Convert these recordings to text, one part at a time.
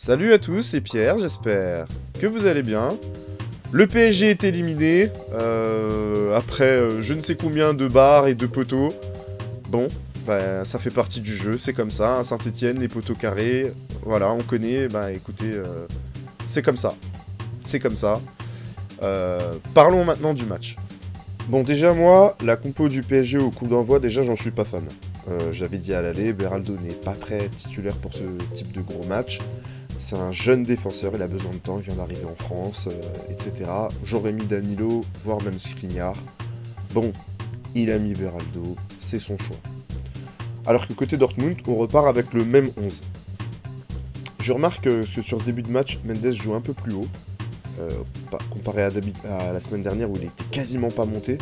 Salut à tous, c'est Pierre, j'espère que vous allez bien. Le PSG est éliminé, après je ne sais combien de barres et de poteaux. Bon, bah, ça fait partie du jeu, c'est comme ça, hein, Saint-Etienne, les poteaux carrés, voilà, on connaît, bah écoutez, c'est comme ça. C'est comme ça. Parlons maintenant du match. Bon, déjà moi, la compo du PSG au coup d'envoi, déjà j'en suis pas fan. J'avais dit à l'aller, Beraldo n'est pas prêt titulaire pour ce type de gros match. C'est un jeune défenseur, il a besoin de temps, il vient d'arriver en France, etc. J'aurais mis Danilo, voire même Skriniar. Bon, il a mis Beraldo, c'est son choix. Alors que côté Dortmund, on repart avec le même 11. Je remarque que sur ce début de match, Mendes joue un peu plus haut, comparé à la semaine dernière où il était quasiment pas monté.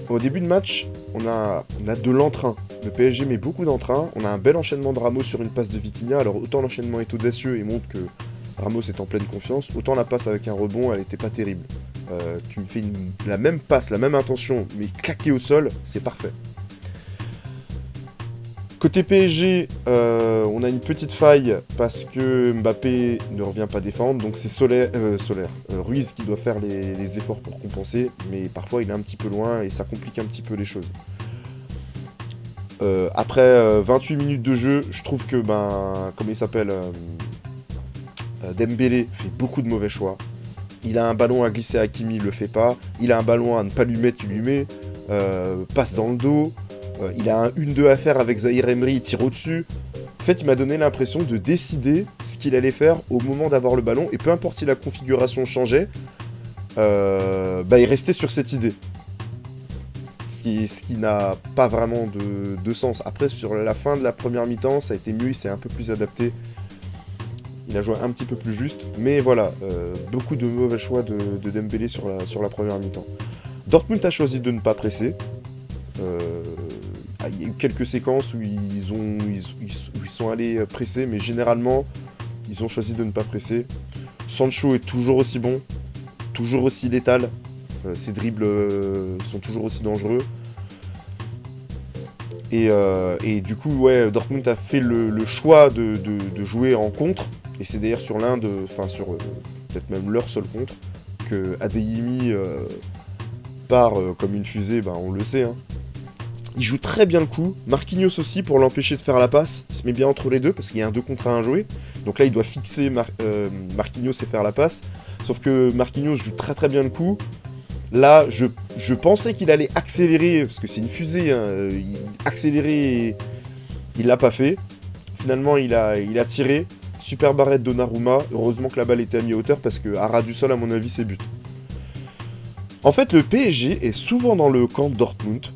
Au début de match, on a de l'entrain. Le PSG met beaucoup d'entrain. On a un bel enchaînement de Ramos sur une passe de Vitinha. Alors autant l'enchaînement est audacieux et montre que Ramos est en pleine confiance, autant la passe avec un rebond, elle était pas terrible. Tu me fais la même passe, la même intention, mais claquée au sol, c'est parfait. Côté PSG, on a une petite faille parce que Mbappé ne revient pas défendre, donc c'est Ruiz qui doit faire les efforts pour compenser, mais parfois il est un petit peu loin et ça complique un petit peu les choses. Après 28 minutes de jeu, je trouve que, comment il s'appelle, Dembélé fait beaucoup de mauvais choix. Il a un ballon à glisser à Hakimi, il le fait pas. Il a un ballon à ne pas lui mettre, il lui met. Passe dans le dos. Il a un 1-2 à faire avec Zahir Emery, il tire au-dessus. En fait, il m'a donné l'impression de décider ce qu'il allait faire au moment d'avoir le ballon. Et peu importe si la configuration changeait, il restait sur cette idée. Ce qui n'a pas vraiment de sens. Après, sur la fin de la première mi-temps, ça a été mieux, il s'est un peu plus adapté. Il a joué un petit peu plus juste. Mais voilà, beaucoup de mauvais choix de Dembélé sur la première mi-temps. Dortmund a choisi de ne pas presser. Il y a eu quelques séquences où ils sont allés presser, mais généralement, ils ont choisi de ne pas presser. Sancho est toujours aussi bon, toujours aussi létal. Ses dribbles sont toujours aussi dangereux. Et du coup, ouais, Dortmund a fait le choix de jouer en contre. Et c'est d'ailleurs sur peut-être même leur seul contre, que Adeyemi part comme une fusée, on le sait, hein. Il joue très bien le coup. Marquinhos aussi, pour l'empêcher de faire la passe. Il se met bien entre les deux, parce qu'il y a un 2 contre 1 à jouer. Donc là, il doit fixer Marquinhos et faire la passe. Sauf que Marquinhos joue très très bien le coup. Là, je pensais qu'il allait accélérer, parce que c'est une fusée, hein, accélérer, et il l'a pas fait. Finalement, il a tiré. Super barrette de Donnarumma. Heureusement que la balle était à mi-hauteur, parce que à ras du sol, à mon avis, c'est but. En fait, le PSG est souvent dans le camp de Dortmund.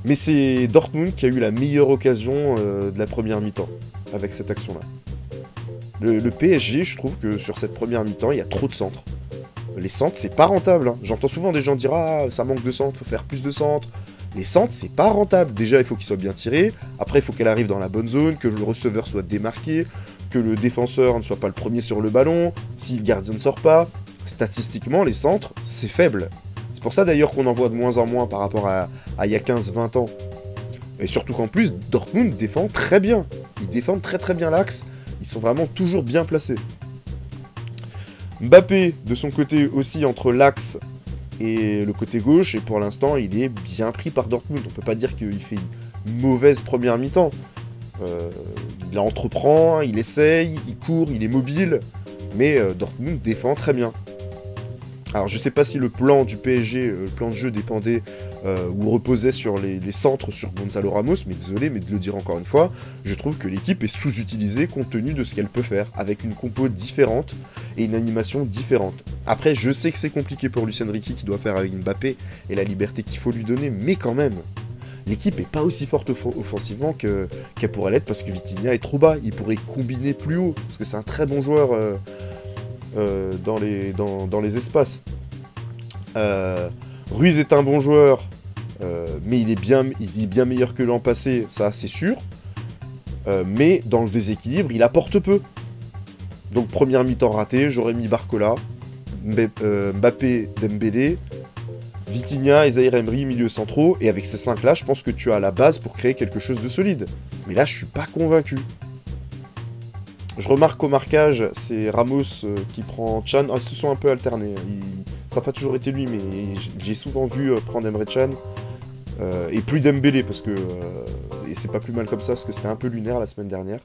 Mais c'est Dortmund qui a eu la meilleure occasion de la première mi-temps, avec cette action-là. Le PSG, je trouve que sur cette première mi-temps, il y a trop de centres. Les centres, c'est pas rentable, hein. J'entends souvent des gens dire « Ah, ça manque de centres, faut faire plus de centres ». Les centres, c'est pas rentable. Déjà, il faut qu'ils soient bien tirés. Après, il faut qu'elle arrive dans la bonne zone, que le receveur soit démarqué, que le défenseur ne soit pas le premier sur le ballon, si le gardien ne sort pas. Statistiquement, les centres, c'est faible. C'est pour ça d'ailleurs qu'on en voit de moins en moins par rapport à il y a 15-20 ans. Et surtout qu'en plus, Dortmund défend très bien. Ils défendent très très bien l'axe. Ils sont vraiment toujours bien placés. Mbappé, de son côté aussi, entre l'axe et le côté gauche. Et pour l'instant, il est bien pris par Dortmund. On peut pas dire qu'il fait une mauvaise première mi-temps. Il entreprend, il essaye, il court, il est mobile. Mais Dortmund défend très bien. Alors je sais pas si le plan du PSG, le plan de jeu dépendait ou reposait sur les centres sur Gonzalo Ramos, mais désolé, mais de le dire encore une fois, je trouve que l'équipe est sous-utilisée compte tenu de ce qu'elle peut faire, avec une compo différente et une animation différente. Après, je sais que c'est compliqué pour Luis Enrique qui doit faire avec Mbappé et la liberté qu'il faut lui donner, mais quand même, l'équipe est pas aussi forte offensivement qu'elle pourrait l'être parce que Vitinha est trop bas, il pourrait combiner plus haut, parce que c'est un très bon joueur dans les espaces. Ruiz est un bon joueur, mais il est bien meilleur que l'an passé, ça c'est sûr. Mais dans le déséquilibre, il apporte peu. Donc première mi-temps ratée, j'aurais mis Barcola, Mbappé, Dembélé, Vitinha et Zahir Emery, milieu centraux, et avec ces 5 là, je pense que tu as la base pour créer quelque chose de solide. Mais là, je suis pas convaincu. Je remarque qu'au marquage, c'est Ramos qui prend Can. Ah, ils se sont un peu alternés. Ça n'a pas toujours été lui, mais j'ai souvent vu prendre Emre Can. Et plus Dembélé, parce que... et c'est pas plus mal comme ça, parce que c'était un peu lunaire la semaine dernière.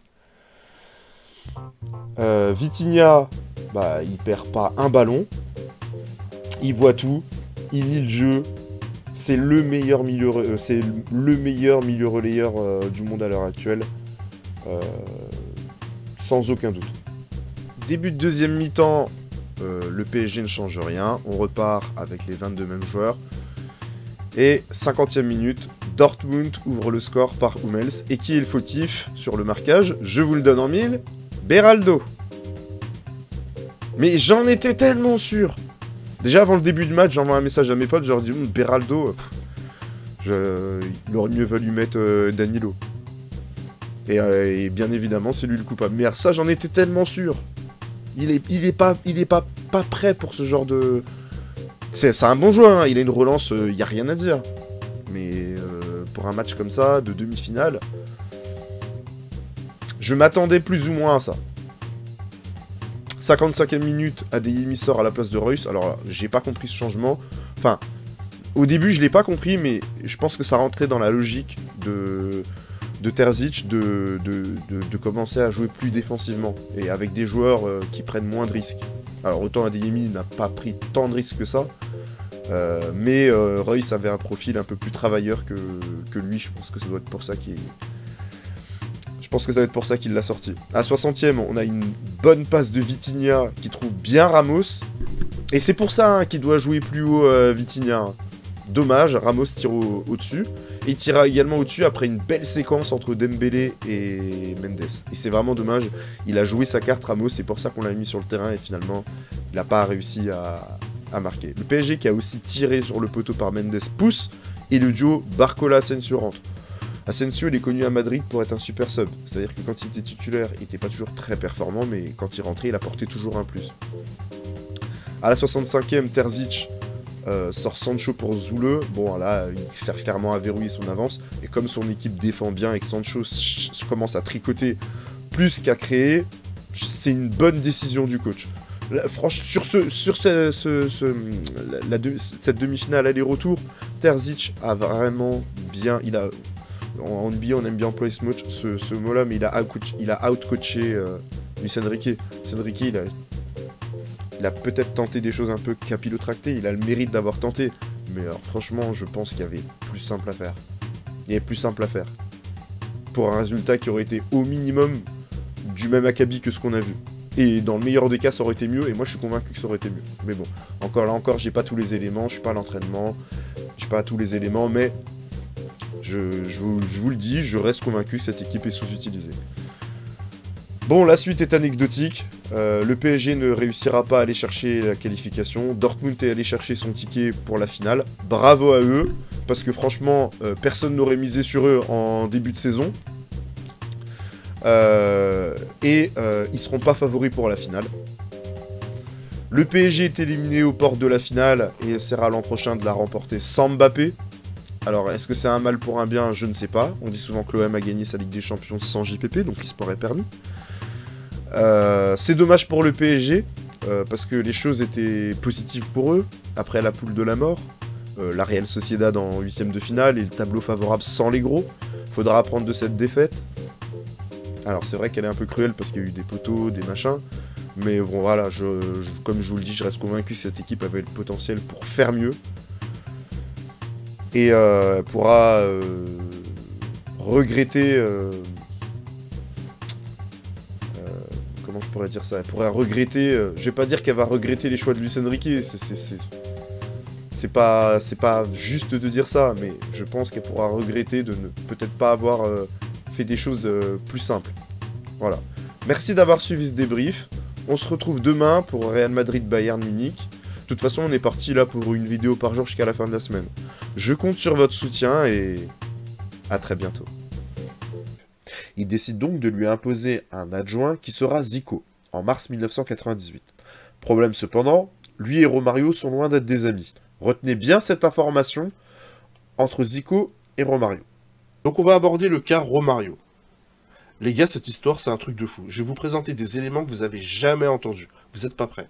Vitinha, bah, il perd pas un ballon. Il voit tout. Il lit le jeu. C'est le meilleur milieu relayeur du monde à l'heure actuelle. Sans aucun doute. Début de deuxième mi-temps, le PSG ne change rien. On repart avec les 22 mêmes joueurs. Et 50e minute, Dortmund ouvre le score par Hummels. Et qui est le fautif sur le marquage? Je vous le donne en mille. Beraldo. Mais j'en étais tellement sûr. Déjà avant le début du match, j'envoie un message à mes potes, je leur dis Beraldo, il aurait mieux valu mettre Danilo. Et bien évidemment, c'est lui le coupable. Mais ça, j'en étais tellement sûr. Il est pas prêt pour ce genre de... C'est un bon joueur, hein. Il a une relance, il n'y a rien à dire. Mais pour un match comme ça, de demi-finale, je m'attendais plus ou moins à ça. 55e minute, Adeyemi sort à la place de Reus. Alors là, j'ai pas compris ce changement. Enfin, au début, je l'ai pas compris, mais je pense que ça rentrait dans la logique de Terzic de commencer à jouer plus défensivement. Et avec des joueurs qui prennent moins de risques. Alors autant Adeyemi n'a pas pris tant de risques que ça. Mais Reus avait un profil un peu plus travailleur que lui. Je pense que ça doit être pour ça qu'il... Je pense que ça va être pour ça qu'il l'a sorti. À 60e, on a une bonne passe de Vitinha qui trouve bien Ramos. Et c'est pour ça qu'il doit jouer plus haut Vitinha. Dommage, Ramos tire au-dessus. Et il tira également au-dessus après une belle séquence entre Dembélé et Mendes. Et c'est vraiment dommage. Il a joué sa carte Ramos, c'est pour ça qu'on l'a mis sur le terrain. Et finalement, il n'a pas réussi à marquer. Le PSG qui a aussi tiré sur le poteau par Mendes pousse. Et le duo Barcola-Asensio rentre. Asensio, il est connu à Madrid pour être un super sub. C'est-à-dire que quand il était titulaire, il n'était pas toujours très performant, mais quand il rentrait, il apportait toujours un plus. À la 65e, Terzic sort Sancho pour Zoule. Bon, là, il cherche clairement à verrouiller son avance. Et comme son équipe défend bien et que Sancho commence à tricoter plus qu'à créer, c'est une bonne décision du coach. Là, franchement, sur cette demi-finale aller-retour, Terzic a vraiment bien... En NBA, on aime bien employer ce mot-là, mais il a out-coaché Luis Enrique. Luis Enrique, il a peut-être tenté des choses un peu capillotractées, il a le mérite d'avoir tenté. Mais alors, franchement, je pense qu'il y avait plus simple à faire. Il y avait plus simple à faire. Pour un résultat qui aurait été au minimum du même acabit que ce qu'on a vu. Et dans le meilleur des cas, ça aurait été mieux, et moi je suis convaincu que ça aurait été mieux. Mais bon, encore, j'ai pas tous les éléments, je suis pas à l'entraînement, j'ai pas tous les éléments, mais... Je vous le dis, je reste convaincu que cette équipe est sous-utilisée. Bon, la suite est anecdotique. Le PSG ne réussira pas à aller chercher la qualification. Dortmund est allé chercher son ticket pour la finale. Bravo à eux, parce que franchement, personne n'aurait misé sur eux en début de saison. Ils seront pas favoris pour la finale. Le PSG est éliminé aux portes de la finale et essaiera l'an prochain de la remporter sans Mbappé. Alors, est-ce que c'est un mal pour un bien? Je ne sais pas. On dit souvent que l'OM a gagné sa Ligue des Champions sans JPP, donc l'e-sport est permis. C'est dommage pour le PSG, parce que les choses étaient positives pour eux, après la poule de la mort. La Real Sociedad en 8ème de finale et le tableau favorable sans les gros. Faudra apprendre de cette défaite. Alors, c'est vrai qu'elle est un peu cruelle, parce qu'il y a eu des poteaux, des machins. Mais bon, voilà, comme je vous le dis, je reste convaincu que cette équipe avait le potentiel pour faire mieux. Et pourra regretter... comment je pourrais dire ça? Elle pourra regretter... je vais pas dire qu'elle va regretter les choix de Luis Enrique, c'est pas juste de dire ça, mais je pense qu'elle pourra regretter de ne peut-être pas avoir fait des choses plus simples. Voilà. Merci d'avoir suivi ce débrief. On se retrouve demain pour Real Madrid-Bayern Munich. De toute façon, on est parti là pour une vidéo par jour jusqu'à la fin de la semaine. Je compte sur votre soutien et à très bientôt. Il décide donc de lui imposer un adjoint qui sera Zico, en mars 1998. Problème cependant, lui et Romario sont loin d'être des amis. Retenez bien cette information entre Zico et Romario. Donc on va aborder le cas Romario. Les gars, cette histoire, c'est un truc de fou. Je vais vous présenter des éléments que vous avez jamais entendus. Vous êtes pas prêts?